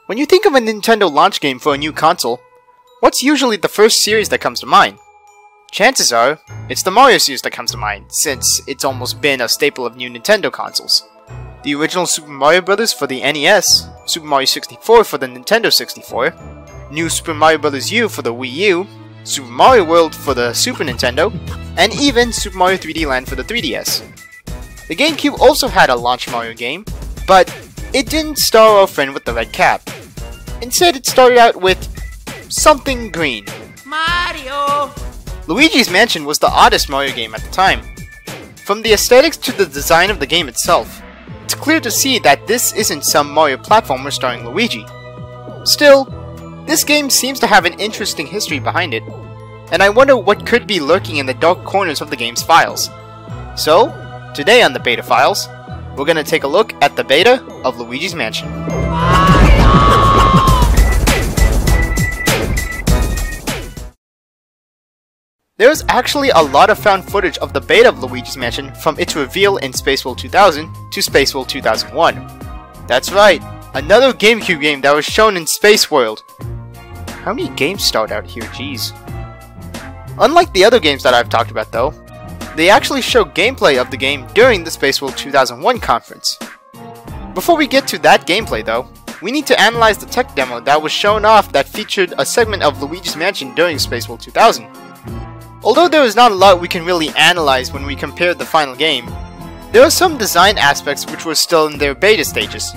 When you think of a Nintendo launch game for a new console, what's usually the first series that comes to mind? Chances are, it's the Mario series that comes to mind, since it's almost been a staple of new Nintendo consoles. The original Super Mario Bros. For the NES, Super Mario 64 for the Nintendo 64, New Super Mario Bros. U for the Wii U, Super Mario World for the Super Nintendo, and even Super Mario 3D Land for the 3DS. The GameCube also had a launch Mario game, but it didn't star our friend with the red cap. Instead, it started out with something green. Mario! Luigi's Mansion was the oddest Mario game at the time. From the aesthetics to the design of the game itself, it's clear to see that this isn't some Mario platformer starring Luigi. Still, this game seems to have an interesting history behind it, and I wonder what could be lurking in the dark corners of the game's files. So, today on the Beta Files, we're gonna take a look at the beta of Luigi's Mansion. There is actually a lot of found footage of the beta of Luigi's Mansion from its reveal in Space World 2000 to Space World 2001. That's right, another GameCube game that was shown in Space World. How many games start out here, jeez. Unlike the other games that I've talked about though, they actually show gameplay of the game during the Space World 2001 conference. Before we get to that gameplay though, we need to analyze the tech demo that was shown off that featured a segment of Luigi's Mansion during Space World 2000. Although there is not a lot we can really analyze when we compare the final game, there are some design aspects which were still in their beta stages.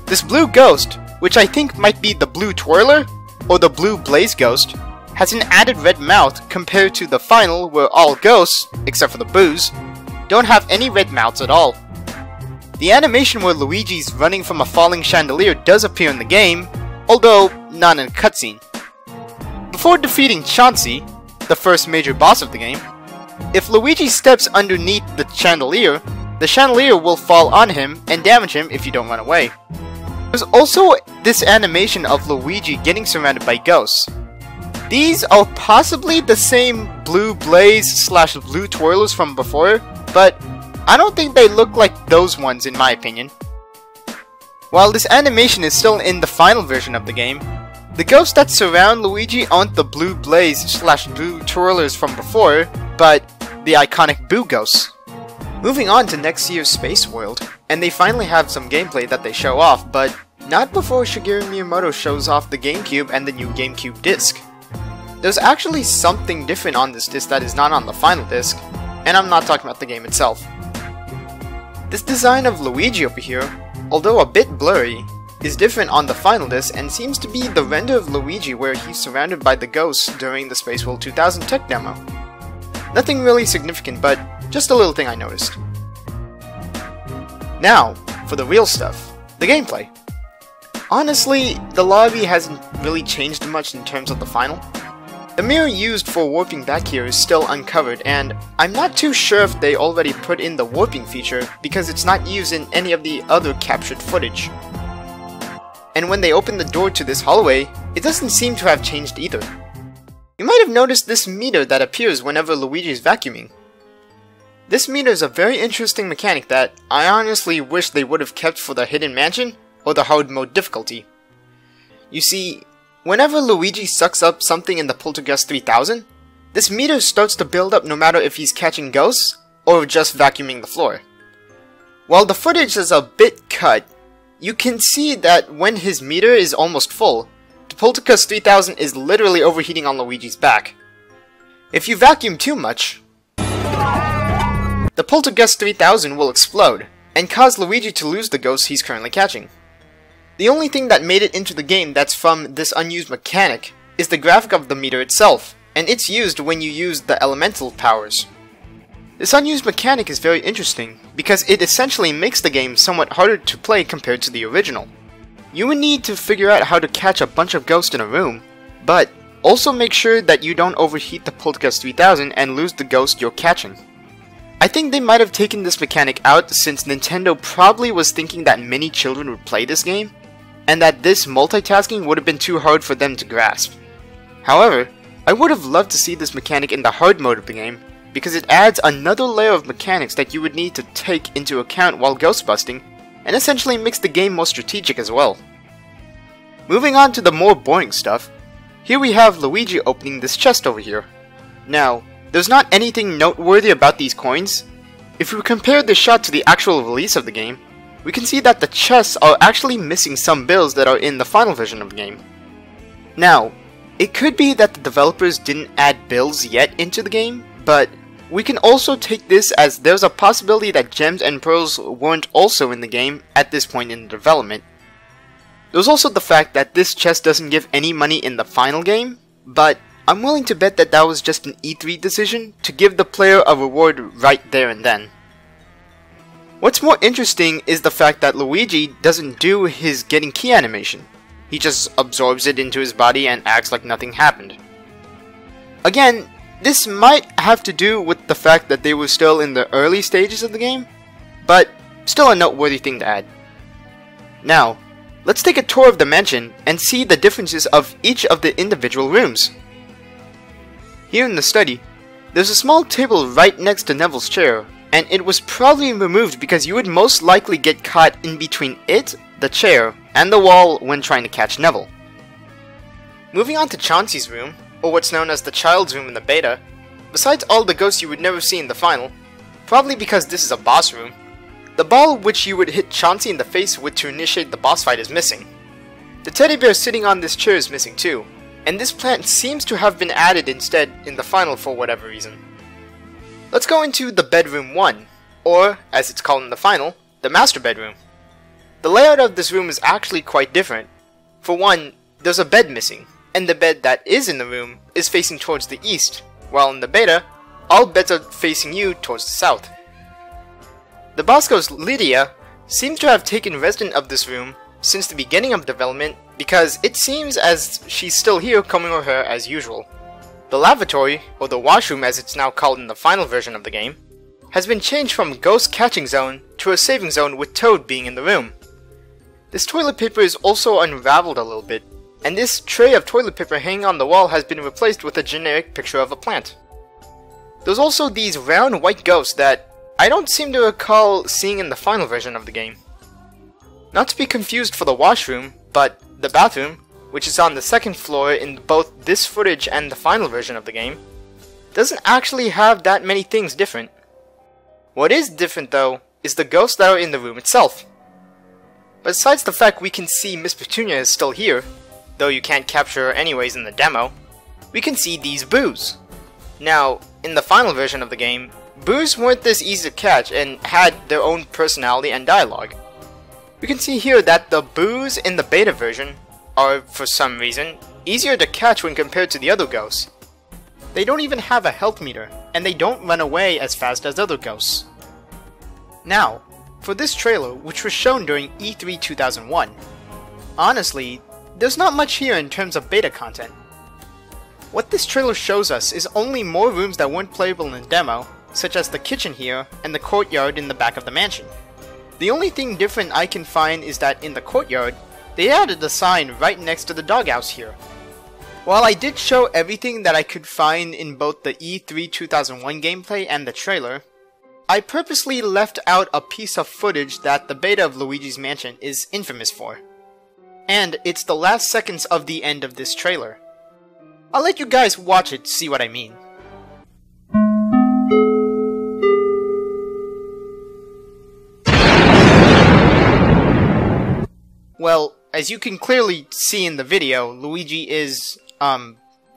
This blue ghost, which I think might be the blue twirler, or the blue blaze ghost, has an added red mouth compared to the final where all ghosts, except for the boos, don't have any red mouths at all. The animation where Luigi's running from a falling chandelier does appear in the game, although not in a cutscene. Before defeating Chauncey, the first major boss of the game, if Luigi steps underneath the chandelier will fall on him and damage him if you don't run away. There's also this animation of Luigi getting surrounded by ghosts. These are possibly the same blue blaze / blue twirlers from before, but I don't think they look like those ones in my opinion. While this animation is still in the final version of the game, the ghosts that surround Luigi aren't the blue blaze / blue twirlers from before, but the iconic Boo ghosts. Moving on to next year's Space World, and they finally have some gameplay that they show off, but not before Shigeru Miyamoto shows off the GameCube and the new GameCube disc. There's actually something different on this disc that is not on the final disc, and I'm not talking about the game itself. This design of Luigi over here, although a bit blurry, is different on the final disc and seems to be the render of Luigi where he's surrounded by the ghosts during the Space World 2000 tech demo. Nothing really significant, but just a little thing I noticed. Now, for the real stuff, the gameplay. Honestly, the lobby hasn't really changed much in terms of the final. The mirror used for warping back here is still uncovered, and I'm not too sure if they already put in the warping feature because it's not used in any of the other captured footage. And when they open the door to this hallway, it doesn't seem to have changed either. You might have noticed this meter that appears whenever Luigi is vacuuming. This meter is a very interesting mechanic that I honestly wish they would have kept for the Hidden Mansion or the hard mode difficulty. You see, whenever Luigi sucks up something in the Poltergust 3000, this meter starts to build up no matter if he's catching ghosts or just vacuuming the floor. While the footage is a bit cut, you can see that when his meter is almost full, the Poltergust 3000 is literally overheating on Luigi's back. If you vacuum too much, the Poltergust 3000 will explode and cause Luigi to lose the ghosts he's currently catching. The only thing that made it into the game that's from this unused mechanic is the graphic of the meter itself, and it's used when you use the elemental powers. This unused mechanic is very interesting because it essentially makes the game somewhat harder to play compared to the original. You would need to figure out how to catch a bunch of ghosts in a room, but also make sure that you don't overheat the Poltergust 3000 and lose the ghost you're catching. I think they might have taken this mechanic out since Nintendo probably was thinking that many children would play this game, and that this multitasking would have been too hard for them to grasp. However, I would have loved to see this mechanic in the hard mode of the game, because it adds another layer of mechanics that you would need to take into account while ghost busting, and essentially makes the game more strategic as well. Moving on to the more boring stuff, here we have Luigi opening this chest over here. Now, there's not anything noteworthy about these coins. If we compare this shot to the actual release of the game, we can see that the chests are actually missing some bills that are in the final version of the game. Now, it could be that the developers didn't add bills yet into the game, but we can also take this as there's a possibility that gems and pearls weren't also in the game at this point in the development. There's also the fact that this chest doesn't give any money in the final game, but I'm willing to bet that that was just an E3 decision to give the player a reward right there and then. What's more interesting is the fact that Luigi doesn't do his getting key animation. He just absorbs it into his body and acts like nothing happened. Again, this might have to do with the fact that they were still in the early stages of the game, but still a noteworthy thing to add. Now, let's take a tour of the mansion and see the differences of each of the individual rooms. Here in the study, there's a small table right next to Neville's chair, and it was probably removed because you would most likely get caught in between it, the chair, and the wall when trying to catch Neville. Moving on to Chauncey's room, or what's known as the child's room in the beta, besides all the ghosts you would never see in the final, probably because this is a boss room, the ball which you would hit Chauncey in the face with to initiate the boss fight is missing. The teddy bear sitting on this chair is missing too, and this plant seems to have been added instead in the final for whatever reason. Let's go into the bedroom 1, or, as it's called in the final, the master bedroom. The layout of this room is actually quite different. For one, there's a bed missing, and the bed that is in the room is facing towards the east, while in the beta, all beds are facing you towards the south. The boss ghost Lydia seems to have taken residence of this room since the beginning of development because it seems as she's still here combing her hair as usual. The lavatory, or the washroom as it's now called in the final version of the game, has been changed from ghost catching zone to a saving zone with Toad being in the room. This toilet paper is also unraveled a little bit, and this tray of toilet paper hanging on the wall has been replaced with a generic picture of a plant. There's also these round white ghosts that I don't seem to recall seeing in the final version of the game. Not to be confused for the washroom, but the bathroom, which is on the second floor in both this footage and the final version of the game, doesn't actually have that many things different. What is different though, is the ghosts that are in the room itself. Besides the fact we can see Miss Petunia is still here, though you can't capture her anyways in the demo, we can see these boos. Now, in the final version of the game, boos weren't this easy to catch and had their own personality and dialogue. We can see here that the boos in the beta version are, for some reason, easier to catch when compared to the other ghosts. They don't even have a health meter, and they don't run away as fast as other ghosts. Now, for this trailer, which was shown during E3 2001, honestly, there's not much here in terms of beta content. What this trailer shows us is only more rooms that weren't playable in the demo, such as the kitchen here and the courtyard in the back of the mansion. The only thing different I can find is that in the courtyard, they added a sign right next to the doghouse here. While I did show everything that I could find in both the E3 2001 gameplay and the trailer, I purposely left out a piece of footage that the beta of Luigi's Mansion is infamous for. And it's the last seconds of the end of this trailer. I'll let you guys watch it to see what I mean. Well, as you can clearly see in the video, Luigi is,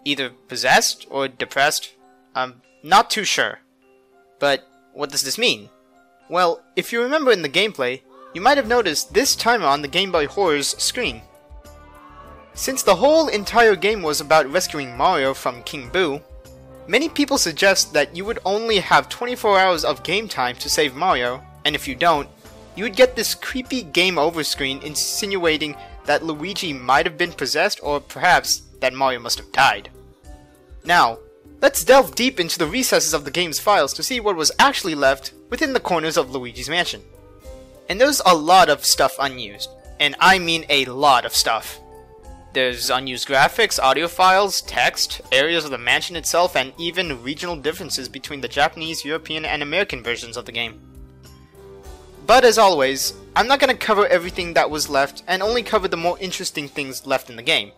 either possessed or depressed. I'm not too sure. But what does this mean? Well, if you remember in the gameplay, you might have noticed this timer on the Game Boy Horror's screen. Since the whole entire game was about rescuing Mario from King Boo, many people suggest that you would only have 24 hours of game time to save Mario, and if you don't, you would get this creepy game over screen insinuating that Luigi might have been possessed or perhaps that Mario must have died. Now, let's delve deep into the recesses of the game's files to see what was actually left within the corners of Luigi's Mansion. And there's a lot of stuff unused, and I mean a lot of stuff. There's unused graphics, audio files, text, areas of the mansion itself, and even regional differences between the Japanese, European, and American versions of the game. But as always, I'm not going to cover everything that was left and only cover the more interesting things left in the game.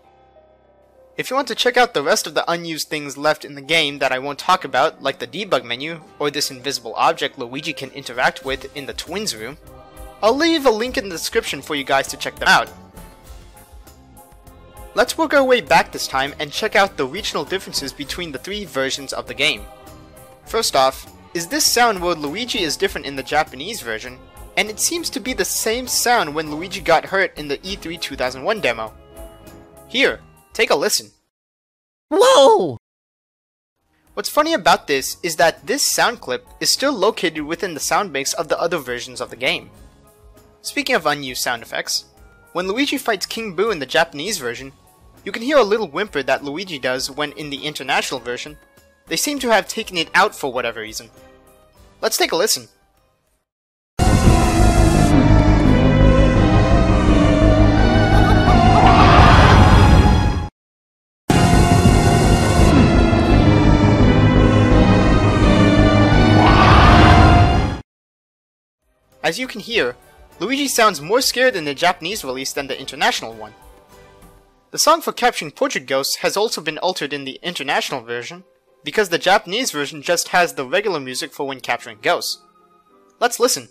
If you want to check out the rest of the unused things left in the game that I won't talk about, like the debug menu, or this invisible object Luigi can interact with in the twins room, I'll leave a link in the description for you guys to check them out. Let's work our way back this time and check out the regional differences between the three versions of the game. First off, is this sound where Luigi is different in the Japanese version, and it seems to be the same sound when Luigi got hurt in the E3 2001 demo. Here, take a listen. Whoa! What's funny about this is that this sound clip is still located within the sound mix of the other versions of the game. Speaking of unused sound effects, when Luigi fights King Boo in the Japanese version, you can hear a little whimper that Luigi does when in the international version. They seem to have taken it out for whatever reason. Let's take a listen. As you can hear, Luigi sounds more scared in the Japanese release than the international one. The song for capturing Poltergust has also been altered in the international version, because the Japanese version just has the regular music for when capturing ghosts. Let's listen.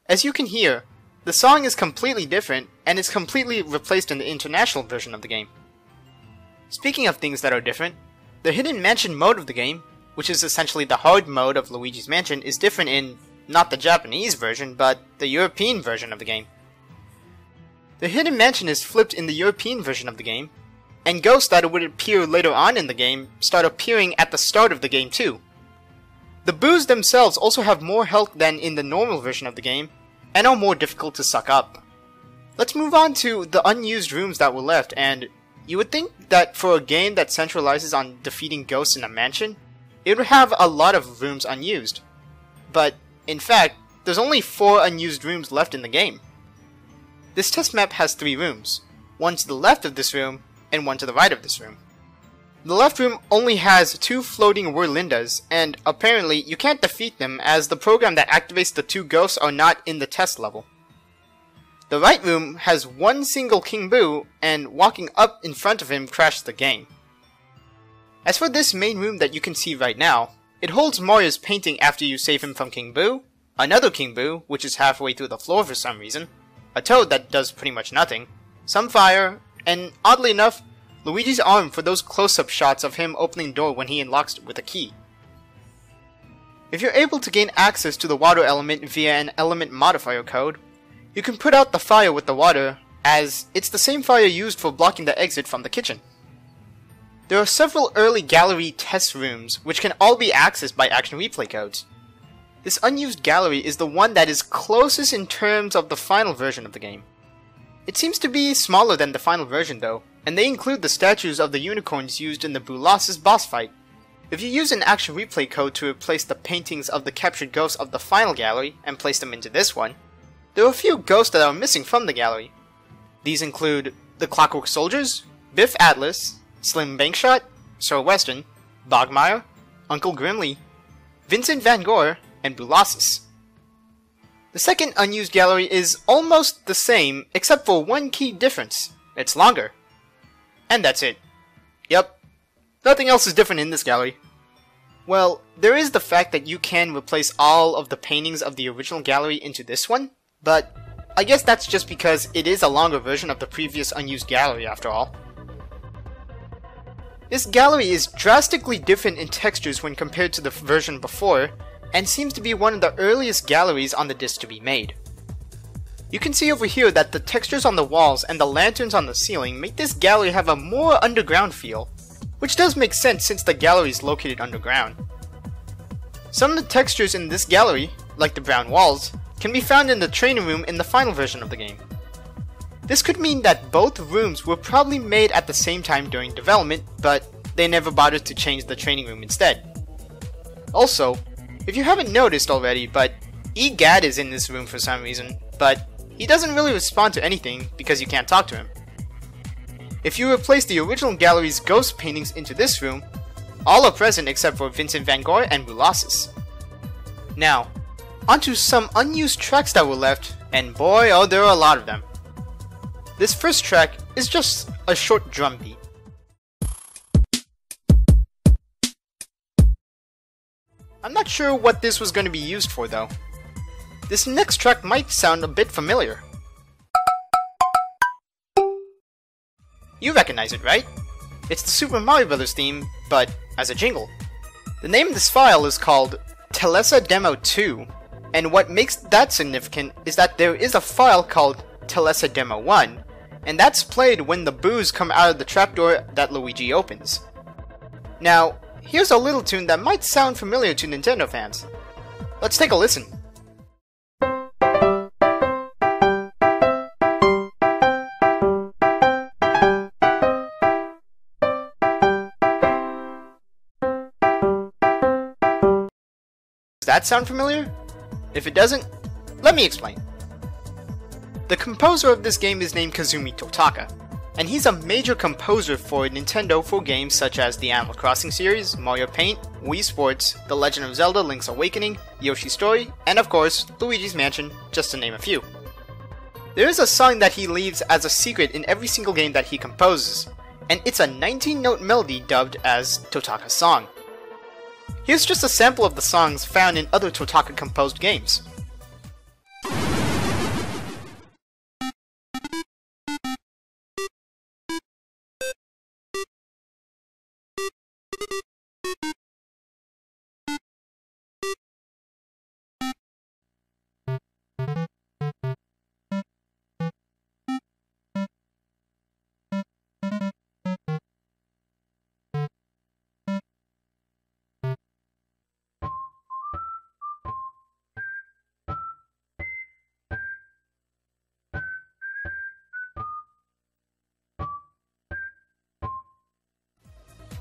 As you can hear, the song is completely different and is completely replaced in the international version of the game. Speaking of things that are different, the Hidden Mansion mode of the game, which is essentially the hard mode of Luigi's Mansion, is different in not the Japanese version, but the European version of the game. The Hidden Mansion is flipped in the European version of the game, and ghosts that would appear later on in the game start appearing at the start of the game too. The boos themselves also have more health than in the normal version of the game, and are more difficult to suck up. Let's move on to the unused rooms that were left, and you would think that for a game that centralizes on defeating ghosts in a mansion, it would have a lot of rooms unused. But, in fact, there's only 4 unused rooms left in the game. This test map has 3 rooms, one to the left of this room, and one to the right of this room. The left room only has 2 floating Whirlindas, and apparently you can't defeat them as the program that activates the 2 ghosts are not in the test level. The right room has 1 single King Boo, and walking up in front of him crashes the game. As for this main room that you can see right now, it holds Mario's painting after you save him from King Boo, another King Boo, which is halfway through the floor for some reason, a Toad that does pretty much nothing, some fire, and oddly enough, Luigi's arm for those close-up shots of him opening the door when he unlocks it with a key. If you're able to gain access to the water element via an element modifier code, you can put out the fire with the water, as it's the same fire used for blocking the exit from the kitchen. There are several early gallery test rooms which can all be accessed by action replay codes. This unused gallery is the one that is closest in terms of the final version of the game. It seems to be smaller than the final version though, and they include the statues of the unicorns used in the Boolossus boss fight. If you use an action replay code to replace the paintings of the captured ghosts of the final gallery and place them into this one, there are a few ghosts that are missing from the gallery. These include the Clockwork Soldiers, Biff Atlas, Slim Bankshot, Sir Weston, Bogmire, Uncle Grimly, Vincent Van Gogh, and Boolossus. The second unused gallery is almost the same except for one key difference. It's longer. And that's it. Yep. Nothing else is different in this gallery. Well, there is the fact that you can replace all of the paintings of the original gallery into this one, but I guess that's just because it is a longer version of the previous unused gallery after all. This gallery is drastically different in textures when compared to the version before, and seems to be one of the earliest galleries on the disc to be made. You can see over here that the textures on the walls and the lanterns on the ceiling make this gallery have a more underground feel, which does make sense since the gallery is located underground. Some of the textures in this gallery, like the brown walls, can be found in the training room in the final version of the game. This could mean that both rooms were probably made at the same time during development, but they never bothered to change the training room instead. Also, if you haven't noticed already, but Egad is in this room for some reason, but he doesn't really respond to anything because you can't talk to him. If you replace the original gallery's ghost paintings into this room, all are present except for Vincent van Gogh and Moulasis. Now, onto some unused tracks that were left, and boy oh there are a lot of them. This first track is just a short drum beat. I'm not sure what this was going to be used for though. This next track might sound a bit familiar. You recognize it, right? It's the Super Mario Bros. Theme, but as a jingle. The name of this file is called Telesa Demo 2, and what makes that significant is that there is a file called Telesa Demo 1, and that's played when the boos come out of the trapdoor that Luigi opens. Now, here's a little tune that might sound familiar to Nintendo fans. Let's take a listen. Does that sound familiar? If it doesn't, let me explain. The composer of this game is named Kazumi Totaka, and he's a major composer for Nintendo for games such as the Animal Crossing series, Mario Paint, Wii Sports, The Legend of Zelda Link's Awakening, Yoshi's Story, and of course, Luigi's Mansion, just to name a few. There is a song that he leaves as a secret in every single game that he composes, and it's a 19-note melody dubbed as Totaka's song. Here's just a sample of the songs found in other Totaka composed games.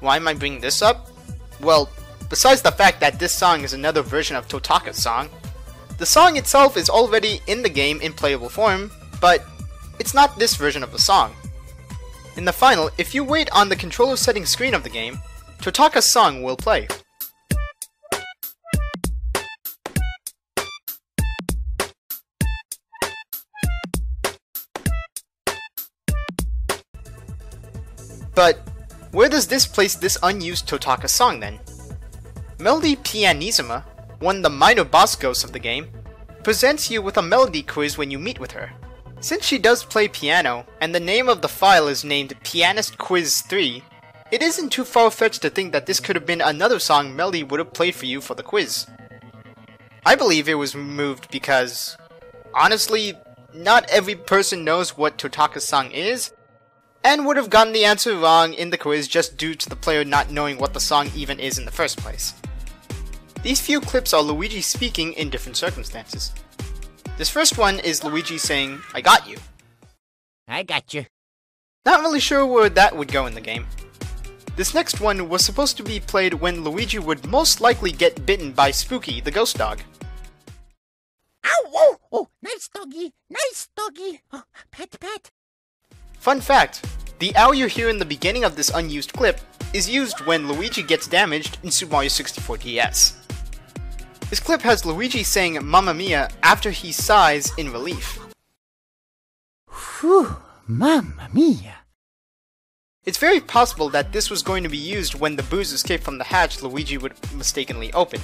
Why am I bringing this up? Well, besides the fact that this song is another version of Totaka's song, the song itself is already in the game in playable form, but it's not this version of the song. In the final, if you wait on the controller settings screen of the game, Totaka's song will play. But where does this place this unused Totaka song then? Melody Pianissima, one of the minor boss ghosts of the game, presents you with a melody quiz when you meet with her. Since she does play piano, and the name of the file is named Pianist Quiz 3, it isn't too far-fetched to think that this could have been another song Melody would have played for you for the quiz. I believe it was removed because, honestly, not every person knows what Totaka's song is, and would have gotten the answer wrong in the quiz just due to the player not knowing what the song even is in the first place. These few clips are Luigi speaking in different circumstances. This first one is Luigi saying, "I got you." I got you. Not really sure where that would go in the game. This next one was supposed to be played when Luigi would most likely get bitten by Spooky, the ghost dog. Ow! Oh, oh, nice doggy, nice doggy. Oh, pet, pet. Fun fact, the owl you hear in the beginning of this unused clip is used when Luigi gets damaged in Super Mario 64 DS. This clip has Luigi saying "Mamma Mia" after he sighs in relief. Whew, Mamma Mia. It's very possible that this was going to be used when the boos escape from the hatch Luigi would mistakenly open.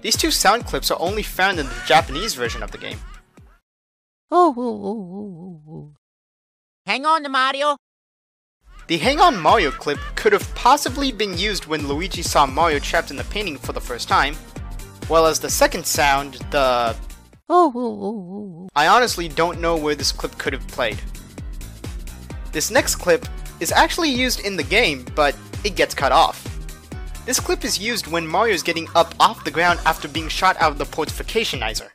These two sound clips are only found in the Japanese version of the game. Oh, oh, oh, oh, oh. Hang on, Mario. The Hang On Mario clip could have possibly been used when Luigi saw Mario trapped in the painting for the first time, while as the second sound, the I honestly don't know where this clip could have played. This next clip is actually used in the game, but it gets cut off. This clip is used when Mario is getting up off the ground after being shot out of the portificationizer.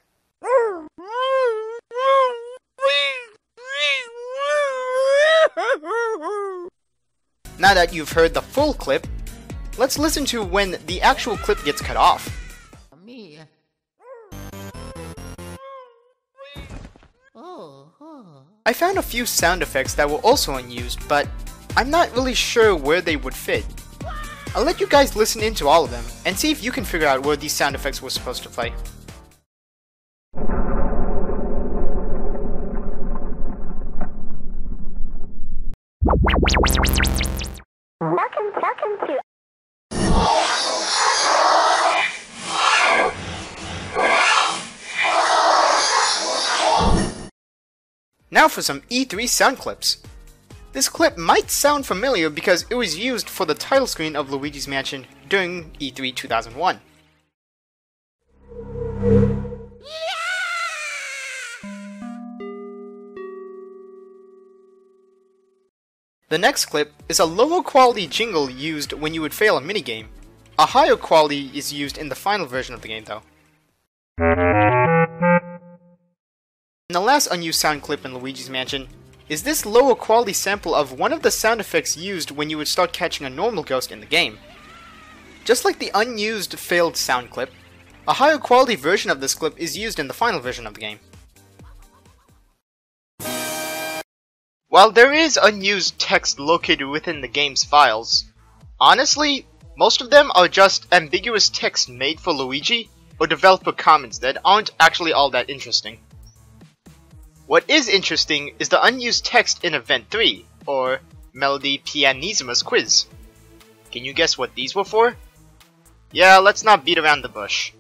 Now that you've heard the full clip, let's listen to when the actual clip gets cut off. I found a few sound effects that were also unused, but I'm not really sure where they would fit. I'll let you guys listen into all of them, and see if you can figure out where these sound effects were supposed to play. Welcome to Now for some E3 sound clips. This clip might sound familiar because it was used for the title screen of Luigi's Mansion during E3 2001. The next clip is a lower quality jingle used when you would fail a minigame. A higher quality is used in the final version of the game though. And the last unused sound clip in Luigi's Mansion is this lower quality sample of one of the sound effects used when you would start catching a normal ghost in the game. Just like the unused failed sound clip, a higher quality version of this clip is used in the final version of the game. While there is unused text located within the game's files, honestly, most of them are just ambiguous text made for Luigi or developer comments that aren't actually all that interesting. What is interesting is the unused text in Event 3, or Melody Pianissima's quiz. Can you guess what these were for? Yeah, let's not beat around the bush.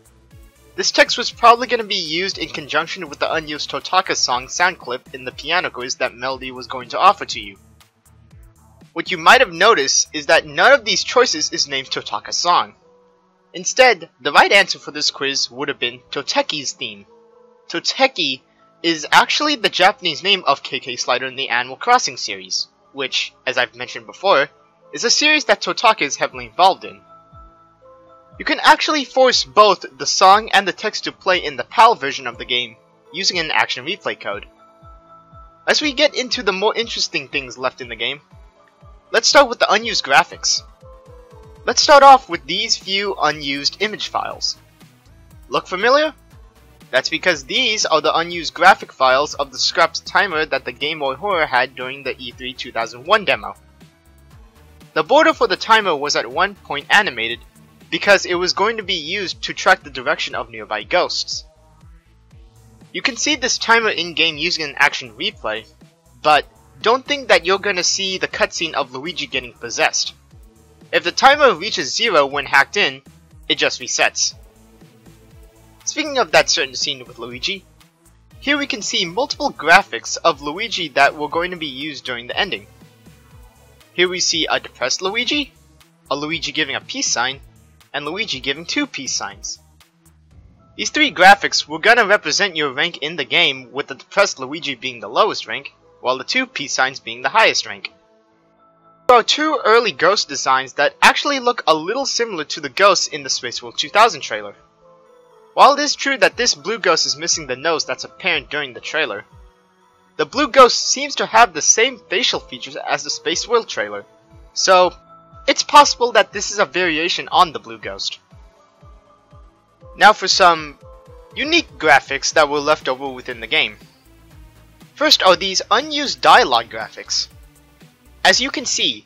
This text was probably going to be used in conjunction with the unused Totaka song sound clip in the piano quiz that Melody was going to offer to you. What you might have noticed is that none of these choices is named Totaka's song. Instead, the right answer for this quiz would have been Toteki's theme. Toteki is actually the Japanese name of KK Slider in the Animal Crossing series, which, as I've mentioned before, is a series that Totaka is heavily involved in. You can actually force both the song and the text to play in the PAL version of the game, using an action replay code. As we get into the more interesting things left in the game, let's start with the unused graphics. Let's start off with these few unused image files. Look familiar? That's because these are the unused graphic files of the scrapped timer that the Game Boy Horror had during the E3 2001 demo. The border for the timer was at one point animated because it was going to be used to track the direction of nearby ghosts. You can see this timer in-game using an action replay, but don't think that you're gonna see the cutscene of Luigi getting possessed. If the timer reaches 0 when hacked in, it just resets. Speaking of that certain scene with Luigi, here we can see multiple graphics of Luigi that were going to be used during the ending. Here we see a depressed Luigi, a Luigi giving a peace sign, and Luigi giving 2 peace signs. These 3 graphics were gonna represent your rank in the game, with the depressed Luigi being the lowest rank, while the 2 peace signs being the highest rank. There are 2 early ghost designs that actually look a little similar to the ghosts in the Space World 2000 trailer. While it is true that this blue ghost is missing the nose that's apparent during the trailer, the blue ghost seems to have the same facial features as the Space World trailer, so it's possible that this is a variation on the blue ghost. Now for some unique graphics that were left over within the game. First are these unused dialogue graphics. As you can see,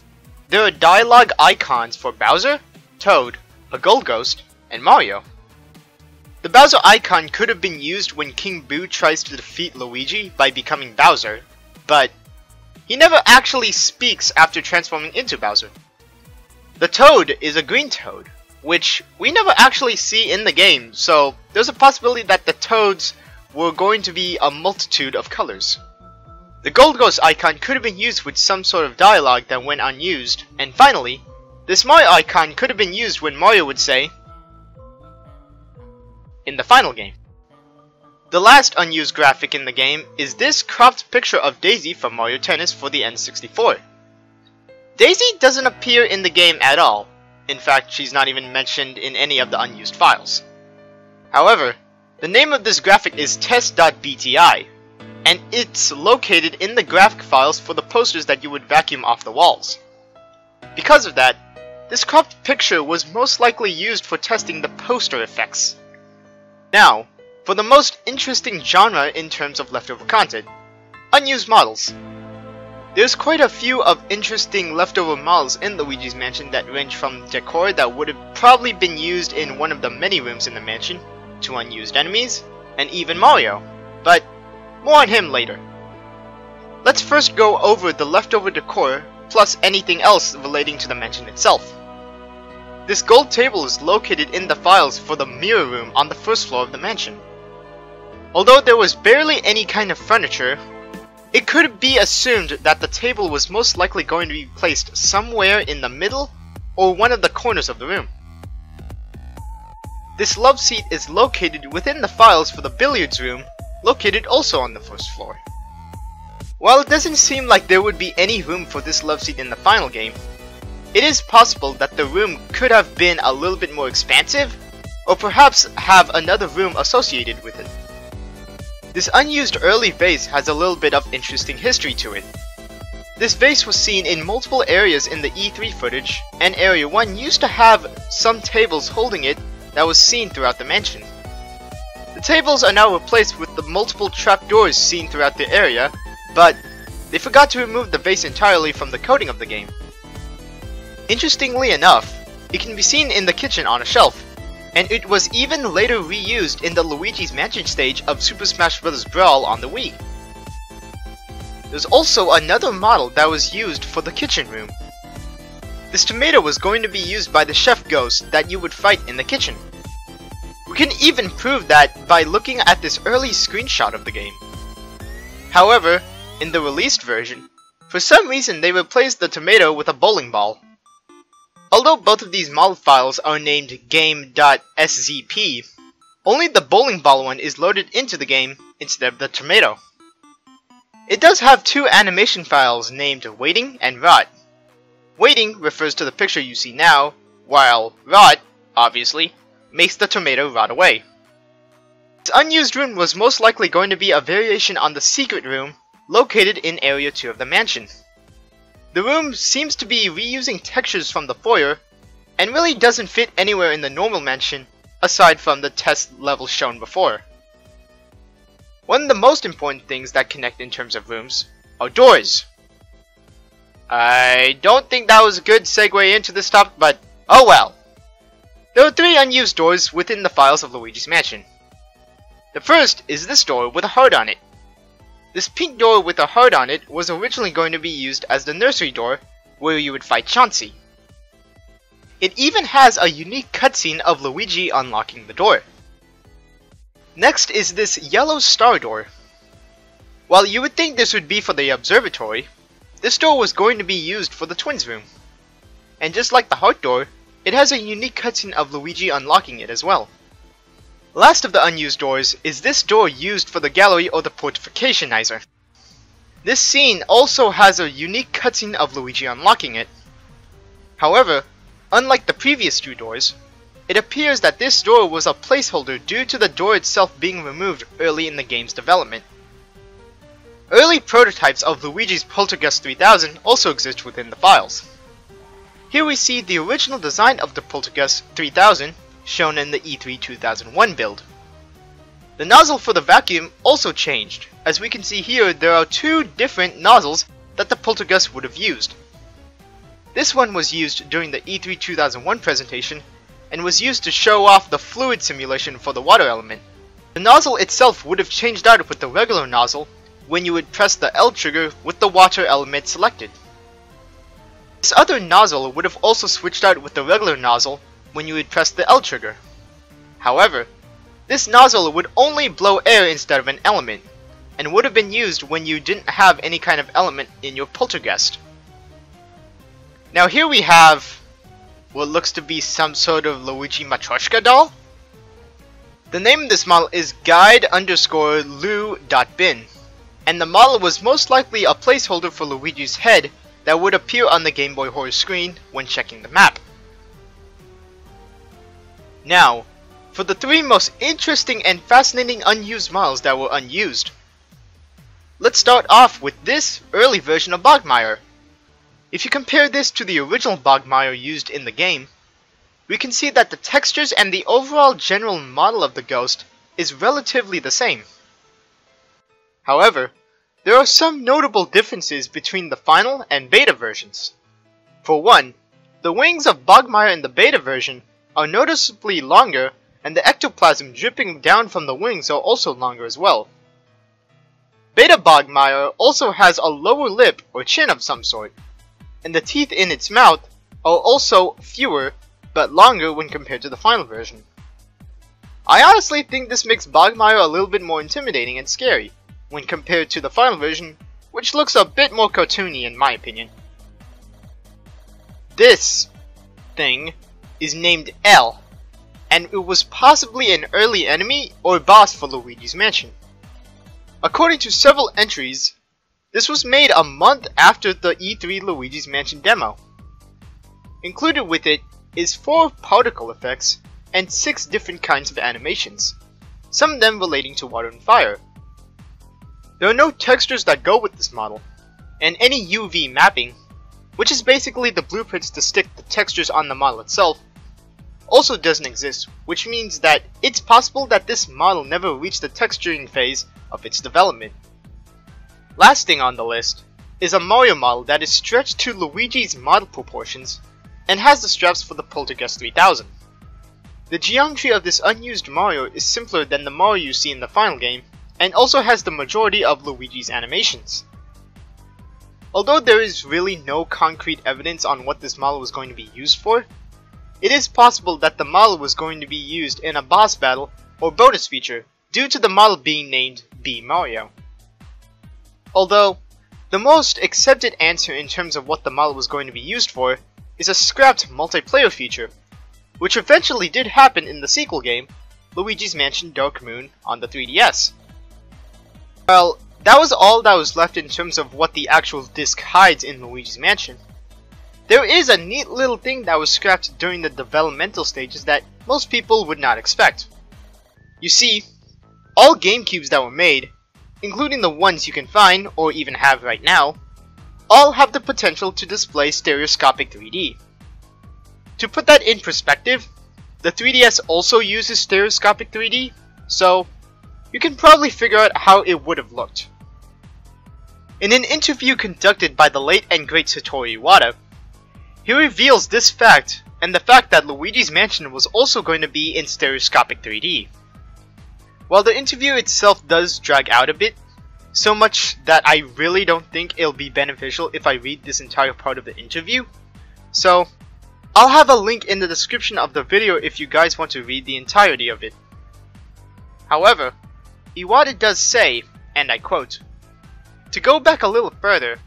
there are dialogue icons for Bowser, Toad, a Gold Ghost, and Mario. The Bowser icon could have been used when King Boo tries to defeat Luigi by becoming Bowser, but he never actually speaks after transforming into Bowser. The Toad is a green Toad, which we never actually see in the game, so there's a possibility that the Toads were going to be a multitude of colors. The Gold Ghost icon could have been used with some sort of dialogue that went unused, and finally, this Mario icon could have been used when Mario would say, in the final game. The last unused graphic in the game is this cropped picture of Daisy from Mario Tennis for the N64. Daisy doesn't appear in the game at all. In fact, she's not even mentioned in any of the unused files. However, the name of this graphic is test.bti, and it's located in the graphic files for the posters that you would vacuum off the walls. Because of that, this cropped picture was most likely used for testing the poster effects. Now, for the most interesting genre in terms of leftover content, unused models. There's quite a few of interesting leftover models in Luigi's Mansion that range from decor that would have probably been used in one of the many rooms in the mansion, to unused enemies, and even Mario, but more on him later. Let's first go over the leftover decor plus anything else relating to the mansion itself. This gold table is located in the files for the mirror room on the first floor of the mansion. Although there was barely any kind of furniture, it could be assumed that the table was most likely going to be placed somewhere in the middle or one of the corners of the room. This love seat is located within the files for the billiards room, located also on the first floor. While it doesn't seem like there would be any room for this love seat in the final game, it is possible that the room could have been a little bit more expansive, or perhaps have another room associated with it. This unused early vase has a little bit of interesting history to it. This vase was seen in multiple areas in the E3 footage, and Area 1 used to have some tables holding it that was seen throughout the mansion. The tables are now replaced with the multiple trapdoors seen throughout the area, but they forgot to remove the vase entirely from the coding of the game. Interestingly enough, it can be seen in the kitchen on a shelf, and it was even later reused in the Luigi's Mansion stage of Super Smash Bros. Brawl on the Wii. There's also another model that was used for the kitchen room. This tomato was going to be used by the chef ghost that you would fight in the kitchen. We can even prove that by looking at this early screenshot of the game. However, in the released version, for some reason they replaced the tomato with a bowling ball. Although both of these model files are named game.szp, only the bowling ball one is loaded into the game instead of the tomato. It does have two animation files named Waiting and Rot. Waiting refers to the picture you see now, while Rot, obviously, makes the tomato rot away. This unused room was most likely going to be a variation on the secret room located in Area 2 of the mansion. The room seems to be reusing textures from the foyer, and really doesn't fit anywhere in the normal mansion, aside from the test level shown before. One of the most important things that connect in terms of rooms are doors. I don't think that was a good segue into this topic, but oh well. There are three unused doors within the files of Luigi's Mansion. The first is this door with a heart on it. This pink door with a heart on it was originally going to be used as the nursery door, where you would fight Chauncey. It even has a unique cutscene of Luigi unlocking the door. Next is this yellow star door. While you would think this would be for the observatory, this door was going to be used for the twins room. And just like the heart door, it has a unique cutscene of Luigi unlocking it as well. Last of the unused doors is this door used for the gallery or the fortificationizer. This scene also has a unique cutscene of Luigi unlocking it. However, unlike the previous two doors, it appears that this door was a placeholder due to the door itself being removed early in the game's development. Early prototypes of Luigi's Poltergust 3000 also exist within the files. Here we see the original design of the Poltergust 3000 shown in the E3 2001 build. The nozzle for the vacuum also changed. As we can see here, there are two different nozzles that the Poltergust would have used. This one was used during the E3 2001 presentation and was used to show off the fluid simulation for the water element. The nozzle itself would have changed out with the regular nozzle when you would press the L trigger with the water element selected. This other nozzle would have also switched out with the regular nozzle when you would press the L trigger. However, this nozzle would only blow air instead of an element, and would have been used when you didn't have any kind of element in your Poltergust. Now here we have what looks to be some sort of Luigi Matroyshka doll. The name of this model is guide_lu.bin, and the model was most likely a placeholder for Luigi's head that would appear on the Game Boy Horror screen when checking the map. Now, for the 3 most interesting and fascinating unused models that were unused. Let's start off with this early version of Bogmire. If you compare this to the original Bogmire used in the game, we can see that the textures and the overall general model of the ghost is relatively the same. However, there are some notable differences between the final and beta versions. For one, the wings of Bogmire in the beta version are noticeably longer, and the ectoplasm dripping down from the wings are also longer as well. Beta Bogmire also has a lower lip or chin of some sort, and the teeth in its mouth are also fewer but longer when compared to the final version. I honestly think this makes Bogmire a little bit more intimidating and scary when compared to the final version, which looks a bit more cartoony in my opinion. This thing is named L, and it was possibly an early enemy or boss for Luigi's Mansion. According to several entries, this was made a month after the E3 Luigi's Mansion demo. Included with it is 4 particle effects and 6 different kinds of animations, some of them relating to water and fire. There are no textures that go with this model, and any UV mapping, which is basically the blueprints to stick the textures on the model itself, also doesn't exist, which means that it's possible that this model never reached the texturing phase of its development. Last thing on the list is a Mario model that is stretched to Luigi's model proportions and has the straps for the Poltergust 3000. The geometry of this unused Mario is simpler than the Mario you see in the final game, and also has the majority of Luigi's animations. Although there is really no concrete evidence on what this model was going to be used for, it is possible that the model was going to be used in a boss battle or bonus feature due to the model being named B Mario. Although, the most accepted answer in terms of what the model was going to be used for is a scrapped multiplayer feature, which eventually did happen in the sequel game, Luigi's Mansion Dark Moon on the 3DS. Well, that was all that was left in terms of what the actual disc hides in Luigi's Mansion. There is a neat little thing that was scrapped during the developmental stages that most people would not expect. You see, all GameCubes that were made, including the ones you can find or even have right now, all have the potential to display stereoscopic 3D. To put that in perspective, the 3DS also uses stereoscopic 3D, so you can probably figure out how it would have looked. In an interview conducted by the late and great Satoru Iwata, he reveals this fact and the fact that Luigi's Mansion was also going to be in stereoscopic 3D. While the interview itself does drag out a bit, so much that I really don't think it'll be beneficial if I read this entire part of the interview, so I'll have a link in the description of the video if you guys want to read the entirety of it. However, Iwata does say, and I quote, "To go back a little further,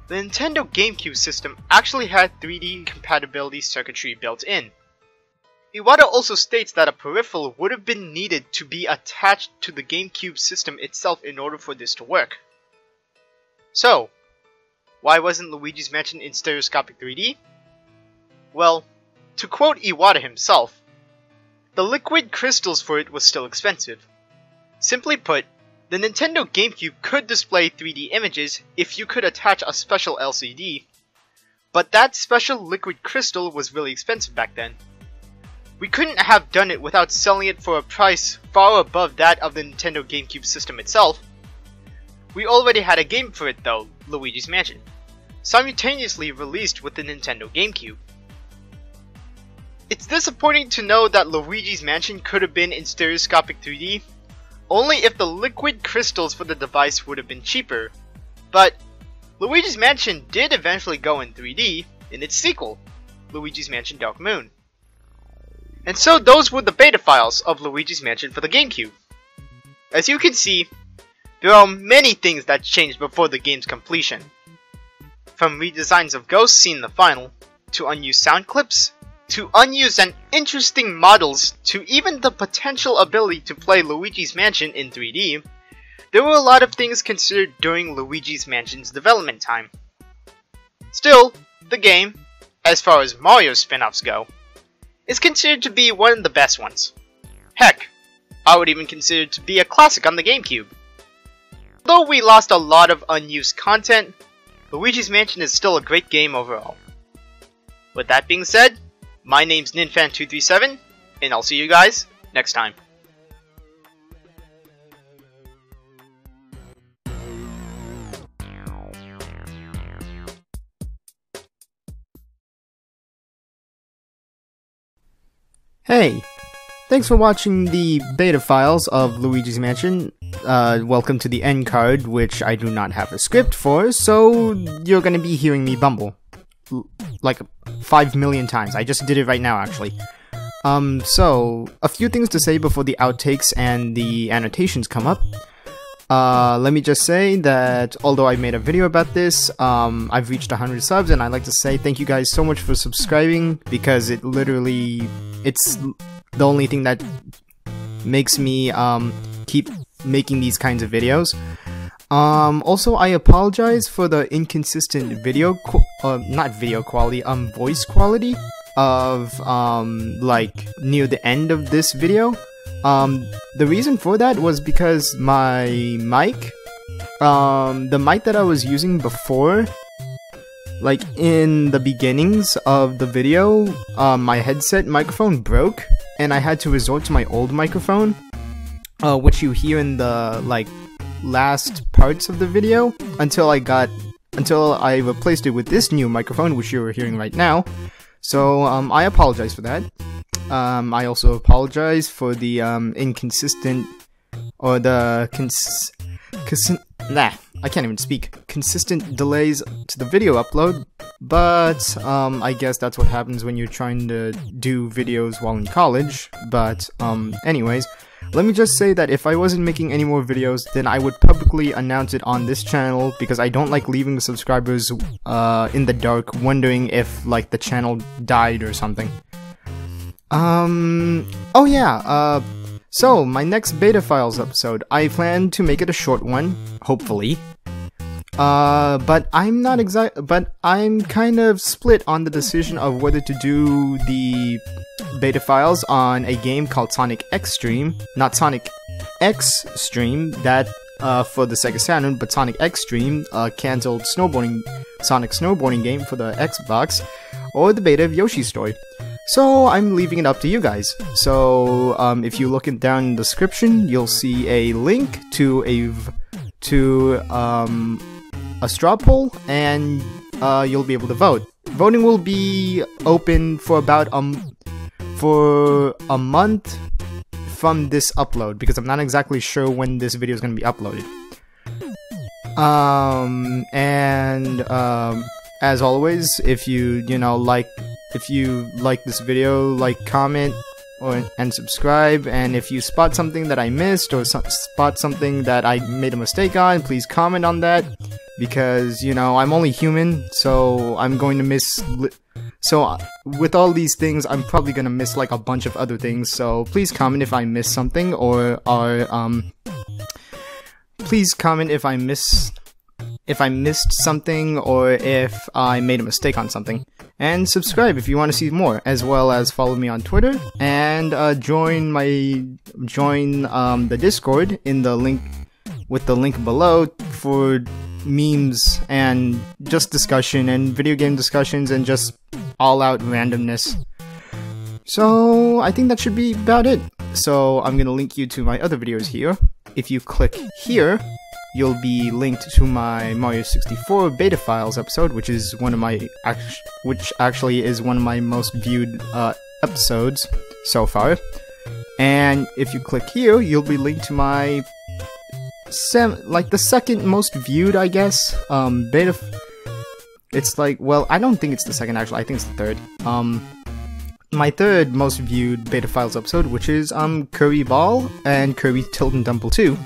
the Nintendo GameCube system actually had 3D compatibility circuitry built in. Iwata also states that a peripheral would have been needed to be attached to the GameCube system itself in order for this to work. So, why wasn't Luigi's Mansion in stereoscopic 3D? Well, to quote Iwata himself, the liquid crystals for it was still expensive. Simply put, the Nintendo GameCube could display 3D images if you could attach a special LCD, but that special liquid crystal was really expensive back then. We couldn't have done it without selling it for a price far above that of the Nintendo GameCube system itself. We already had a game for it though, Luigi's Mansion, simultaneously released with the Nintendo GameCube. It's disappointing to know that Luigi's Mansion could have been in stereoscopic 3D, only if the liquid crystals for the device would have been cheaper, but Luigi's Mansion did eventually go in 3D in its sequel, Luigi's Mansion Dark Moon. And so those were the beta files of Luigi's Mansion for the GameCube. As you can see, there are many things that changed before the game's completion. From redesigns of ghosts seen in the final, to unused sound clips, to unused and interesting models, to even the potential ability to play Luigi's Mansion in 3D, there were a lot of things considered during Luigi's Mansion's development time. Still, the game, as far as Mario spin-offs go, is considered to be one of the best ones. Heck, I would even consider it to be a classic on the GameCube. Though we lost a lot of unused content, Luigi's Mansion is still a great game overall. With that being said, my name's Ninfan237, and I'll see you guys next time. Hey! Thanks for watching the beta files of Luigi's Mansion. Welcome to the end card, which I do not have a script for, so you're gonna be hearing me bumble. Like 5 million times. I just did it right now, actually. So, a few things to say before the outtakes and the annotations come up. Let me just say that although I made a video about this, I've reached 100 subs, and I'd like to say thank you guys so much for subscribing, because it's the only thing that makes me keep making these kinds of videos. Also, I apologize for the inconsistent voice quality of, like, near the end of this video. The reason for that was because my mic, the mic that I was using before, like, in the beginnings of the video, my headset microphone broke, and I had to resort to my old microphone, which you hear in the, like, last parts of the video, until I replaced it with this new microphone, which you're hearing right now. So, I apologize for that. I also apologize for the, inconsistent, or the I can't even speak. Consistent delays to the video upload, but, I guess that's what happens when you're trying to do videos while in college. But, anyways, let me just say that if I wasn't making any more videos, then I would publicly announce it on this channel, because I don't like leaving the subscribers, in the dark, wondering if, like, the channel died or something. Oh yeah, so, my next beta files episode, I plan to make it a short one, hopefully. But I'm kind of split on the decision of whether to do the beta files on a game called Sonic X-Stream, not Sonic X-Stream, that, for the Sega Saturn, but Sonic X-Stream, a cancelled Sonic snowboarding game for the Xbox, or the beta of Yoshi's Story. So, I'm leaving it up to you guys. So, if you look down in the description, you'll see a link to a straw poll, and you'll be able to vote. Voting will be open for about for a month from this upload, because I'm not exactly sure when this video is going to be uploaded. As always, if you like this video, like, comment, and subscribe, and if you spot something that I missed, or spot something that I made a mistake on, please comment on that, because, I'm only human, so I'm going to miss, so with all these things, I'm probably gonna miss, like, a bunch of other things, so please comment if I missed something, or please comment if I missed something, or if I made a mistake on something. And subscribe if you want to see more, as well as follow me on Twitter, and join the Discord in the link, with the link below, for memes and just discussion and video game discussions and just all-out randomness. So I think that should be about it. So I'm gonna link you to my other videos here. If you click here, you'll be linked to my Mario 64 beta files episode, which is actually is one of my most viewed episodes so far. And if you click here, you'll be linked to my the second most viewed, I guess, beta. It's like, well, I don't think it's the second, actually. I think it's the third. My third most viewed beta files episode, which is Kirby Ball and Kirby Tilt and Tumble 2.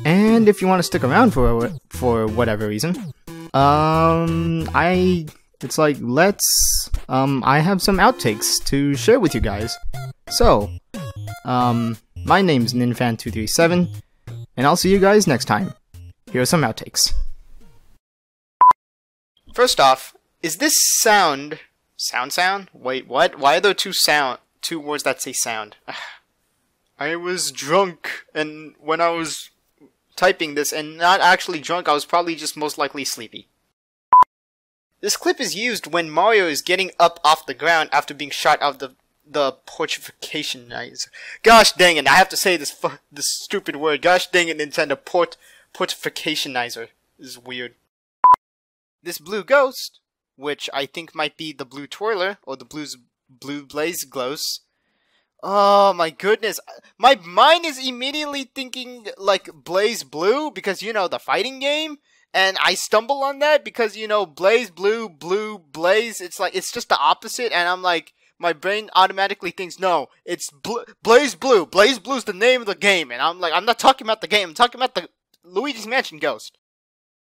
And if you want to stick around for whatever reason, I it's like, I have some outtakes to share with you guys. So, my name's Ninfan237, and I'll see you guys next time. Here are some outtakes. First off, is this sound? Wait, what? Why are there two words that say sound? I was drunk, and when I was typing this, and not actually drunk, I was probably just most likely sleepy. This clip is used when Mario is getting up off the ground after being shot out of the portificationizer. Gosh dang it, I have to say this stupid word. Gosh dang it, Nintendo, portificationizer. This is weird. This blue ghost, which I think might be the blue twirler, or the blue blaze glows. Oh my goodness. My mind is immediately thinking like Blaze Blue, because you know, the fighting game. And I stumble on that because, you know, Blaze Blue, Blue Blaze, it's like, it's just the opposite. And I'm like, my brain automatically thinks, no, it's Blaze Blue. Blaze Blue's the name of the game. And I'm like, I'm not talking about the game, I'm talking about the Luigi's Mansion ghost.